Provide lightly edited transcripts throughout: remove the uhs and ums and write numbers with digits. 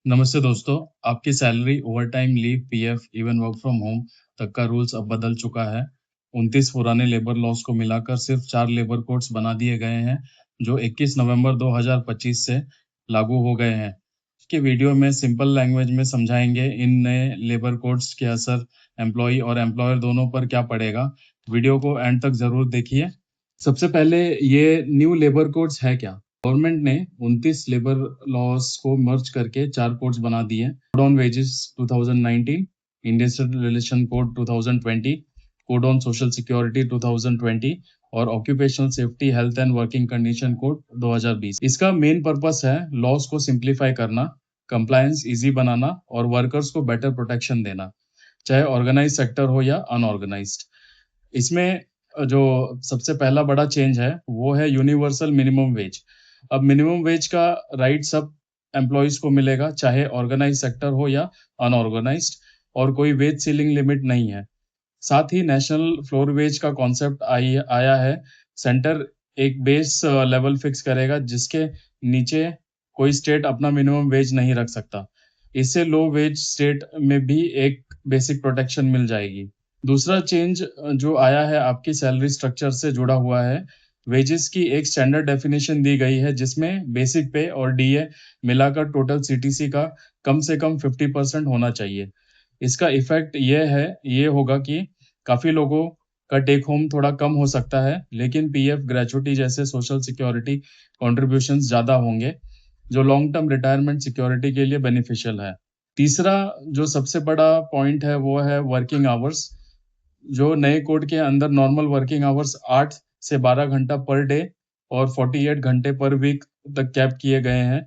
नमस्ते दोस्तों, आपकी salary, overtime leave, PF, even work from home तक का रूल्स अब बदल चुका है। 29 पुराने लेबर लॉज को मिलाकर सिर्फ 4 लेबर कोड्स बना दिए गए हैं, जो 21 नवंबर 2025 से लागू हो गए हैं। के वीडियो में सिंपल लैंग्वेज में समझाएंगे इन नए लेबर कोड्स के असर एम्प्लॉय और एम्प्लॉयर दोनों पर क्या पड़ेगा। वीडियो को एंड तक जरूर देखिए। सबसे पहले ये न्यू लेबर कोड्स है क्या? गवर्नमेंट ने 29 लेबर लॉस को मर्ज करके 4 कोड्स बना दिए। Code on wages 2019, industrial relation code 2020, code on social security 2020 और occupational safety health and working condition code 2020। इसका मेन पर्पस है लॉस को सिंप्लीफाई करना, कंप्लायंस इजी बनाना और वर्कर्स को बेटर प्रोटेक्शन देना, चाहे ऑर्गेनाइज सेक्टर हो या अनऑर्गेनाइज्ड। इसमें जो सबसे पहला बड़ा चेंज है वो है यूनिवर्सल मिनिमम वेज। अब मिनिमम वेज का राइट सब एम्प्लॉयज को मिलेगा, चाहे ऑर्गेनाइज सेक्टर हो या अनऑर्गेनाइज्ड, और कोई वेज सीलिंग लिमिट नहीं है। साथ ही नेशनल फ्लोर वेज का कॉन्सेप्ट आया है। सेंटर एक बेस लेवल फिक्स करेगा जिसके नीचे कोई स्टेट अपना मिनिमम वेज नहीं रख सकता। इससे लो वेज स्टेट में भी एक बेसिक प्रोटेक्शन मिल जाएगी। दूसरा चेंज जो आया है आपकी सैलरी स्ट्रक्चर से जुड़ा हुआ है। वेजेस की एक स्टैंडर्ड डेफिनेशन दी गई है जिसमें बेसिक पे और डीए मिलाकर टोटल सीटीसी का कम से कम 50% होना चाहिए। इसका इफेक्ट ये होगा कि काफी लोगों का टेक होम थोड़ा कम हो सकता है, लेकिन पीएफ, ग्रेचुटी जैसे सोशल सिक्योरिटी कॉन्ट्रीब्यूशंस ज्यादा होंगे, जो लॉन्ग टर्म रिटायरमेंट सिक्योरिटी के लिए बेनिफिशियल है। तीसरा जो सबसे बड़ा पॉइंट है वो है वर्किंग आवर्स। जो नए कोड के अंदर नॉर्मल वर्किंग आवर्स 8 से 12 घंटा पर डे और 48 घंटे पर वीक तक कैप किए गए हैं।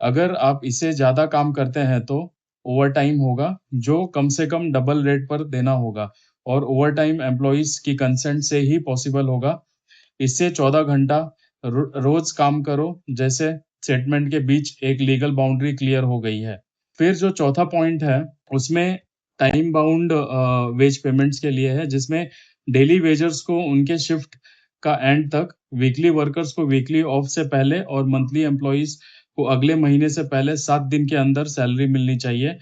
अगर आप इससे ज्यादा काम करते हैं तो ओवर टाइम होगा, जो कम से कम डबल रेट पर देना होगा, और ओवर टाइम एम्प्लॉइज की कंसेंट से ही पॉसिबल होगा। इससे 14 घंटा रोज काम करो जैसे स्टेटमेंट के बीच एक लीगल बाउंड्री क्लियर हो गई है। फिर जो चौथा पॉइंट है उसमें टाइम बाउंड वेज पेमेंट्स के लिए है, जिसमें डेली वेजर्स को उनके शिफ्ट का एंड तक, वीकली वर्कर्स को वीकली ऑफ से पहले और मंथली एम्प्लॉइज को अगले महीने से पहले 7 दिन के अंदर सैलरी मिलनी चाहिए।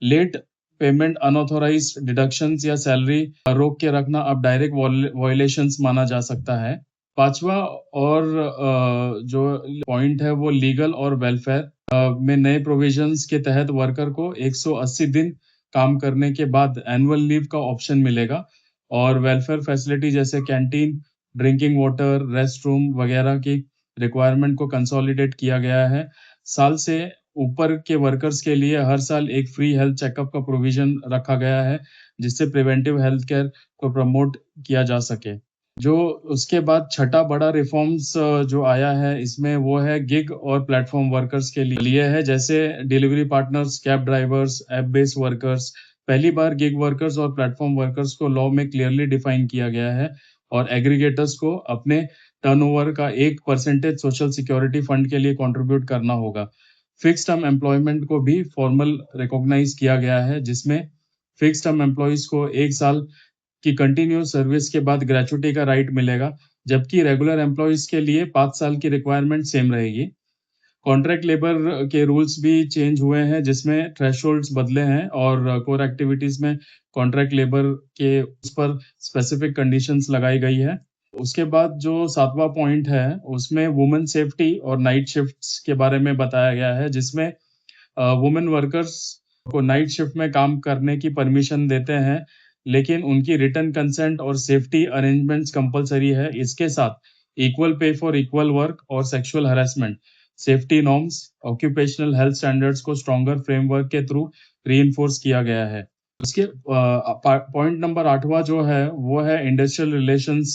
लेट पेमेंट, अनऑथोराइज डिडक्शंस या सैलरी रोक के रखना अब डायरेक्ट वायलेशंस माना जा सकता है। पांचवा और जो पॉइंट है वो लीगल और वेलफेयर में नए प्रोविजंस के तहत वर्कर को 180 दिन काम करने के बाद एनुअल लीव का ऑप्शन मिलेगा, और वेलफेयर फैसिलिटी जैसे canteen, drinking water, rest room वगैरह की रिक्वायरमेंट को कंसोलिडेट किया गया है। साल से ऊपर के वर्कर्स के लिए हर साल एक फ्री हेल्थ चेकअप का प्रोविजन रखा गया है, जिससे प्रिवेंटिव हेल्थ केयर को प्रमोट किया जा सके। जो उसके बाद छठा बड़ा रिफॉर्म्स जो आया है इसमें वो है गिग और प्लेटफॉर्म वर्कर्स के लिए है, जैसे delivery partners, cab drivers, app based workers. पहली बार गिग वर्कर्स और प्लेटफॉर्म वर्कर्स को लॉ में क्लियरली डिफाइन किया गया है, और एग्रीगेटर्स को अपने टर्नओवर का 1% सोशल सिक्योरिटी फंड के लिए कंट्रीब्यूट करना होगा। फिक्स टर्म एम्प्लॉयमेंट को भी फॉर्मल रिकॉग्नाइज किया गया है, जिसमें फिक्स टर्म एम्प्लॉयज को 1 साल की कंटिन्यूस सर्विस के बाद ग्रेचुटी का राइट मिलेगा, जबकि रेगुलर एम्प्लॉयज के लिए 5 साल की रिक्वायरमेंट सेम रहेगी। कॉन्ट्रैक्ट लेबर के रूल्स भी चेंज हुए हैं, जिसमें थ्रेशोल्ड्स बदले हैं, और कोर एक्टिविटीज में कॉन्ट्रैक्ट लेबर के उस पर स्पेसिफिक कंडीशंस लगाई गई है। उसके बाद जो सातवां पॉइंट है उसमें वुमेन सेफ्टी और नाइट शिफ्ट्स के बारे में बताया गया है, जिसमें वुमेन वर्कर्स को नाइट शिफ्ट में काम करने की परमिशन देते हैं, लेकिन उनकी रिटर्न कंसेंट और सेफ्टी अरेंजमेंट्स कंपलसरी है। इसके साथ equal pay for equal work और sexual harassment safety norms, occupational health standards को स्ट्रॉन्गर फ्रेमवर्क के थ्रू रीइंफोर्स किया गया है। उसके पॉइंट नंबर 8वां जो है वो है इंडस्ट्रियल रिलेशंस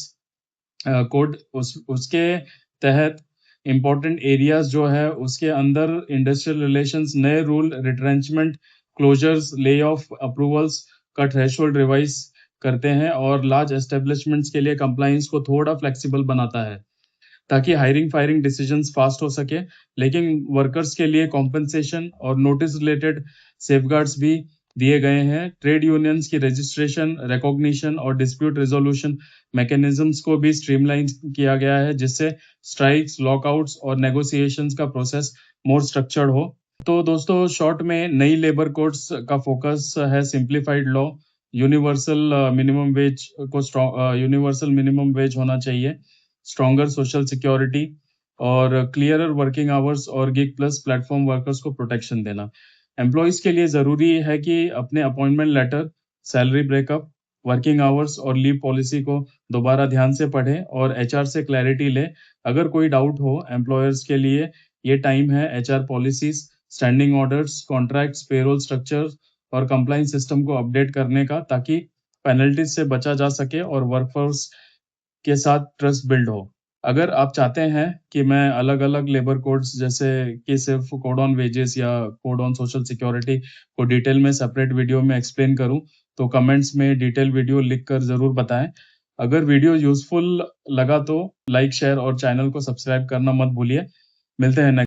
कोड। उसके तहत इंपॉर्टेंट एरियाज जो है उसके अंदर इंडस्ट्रियल रिलेशंस नए rule, retrenchment, closures, lay off approvals का थ्रेशोल्ड रिवाइज करते हैं, और लार्ज एस्टेब्लिशमेंट्स के लिए कंप्लायंस को थोड़ा फ्लेक्सिबल बनाता है, ताकि हायरिंग फायरिंग डिसीजंस फास्ट हो सके। लेकिन वर्कर्स के लिए कॉम्पेंसेशन और नोटिस रिलेटेड सेफगार्ड्स भी दिए गए हैं। ट्रेड यूनियंस की रजिस्ट्रेशन, रिकॉग्निशन और डिस्प्यूट रेजोल्यूशन मैकेनिज्म्स को भी स्ट्रीमलाइन किया गया है, जिससे स्ट्राइक्स, लॉकआउट्स और नेगोशिएशंस का प्रोसेस मोर स्ट्रक्चर्ड हो। तो दोस्तों शॉर्ट में नई लेबर कोड्स का फोकस है simplified law, universal minimum wage universal minimum wage होना चाहिए, स्ट्रॉन्गर सोशल सिक्योरिटी और क्लियरर वर्किंग आवर्स और गिग प्लस प्लेटफॉर्म वर्कर्स को प्रोटेक्शन देना। एम्प्लॉयज के लिए जरूरी है कि अपने appointment letter, salary breakup, working hours और लीव पॉलिसी को दोबारा ध्यान से पढ़ें और एचआर से क्लैरिटी लें। अगर कोई डाउट हो, एम्प्लॉयर्स के लिए ये टाइम है HR policies, standing orders, contracts, payroll structure और कंप्लायंस सिस्टम को अपडेट करने का, ताकि पेनल्टीज से बचा जा सके और वर्कफोर्स के साथ ट्रस्ट बिल्ड हो। अगर आप चाहते हैं कि मैं अलग-अलग लेबर कोड्स जैसे कि सिर्फ कोड ऑन वेजेस या कोड ऑन सोशल सिक्योरिटी को डिटेल में सेपरेट वीडियो में एक्सप्लेन करूं, तो कमेंट्स में डिटेल वीडियो लिखकर जरूर बताएं। अगर वीडियो यूजफुल लगा तो लाइक, शेयर और चैनल को सब्सक्राइब करना मत भूलिए। मिलते हैं नेक्स्ट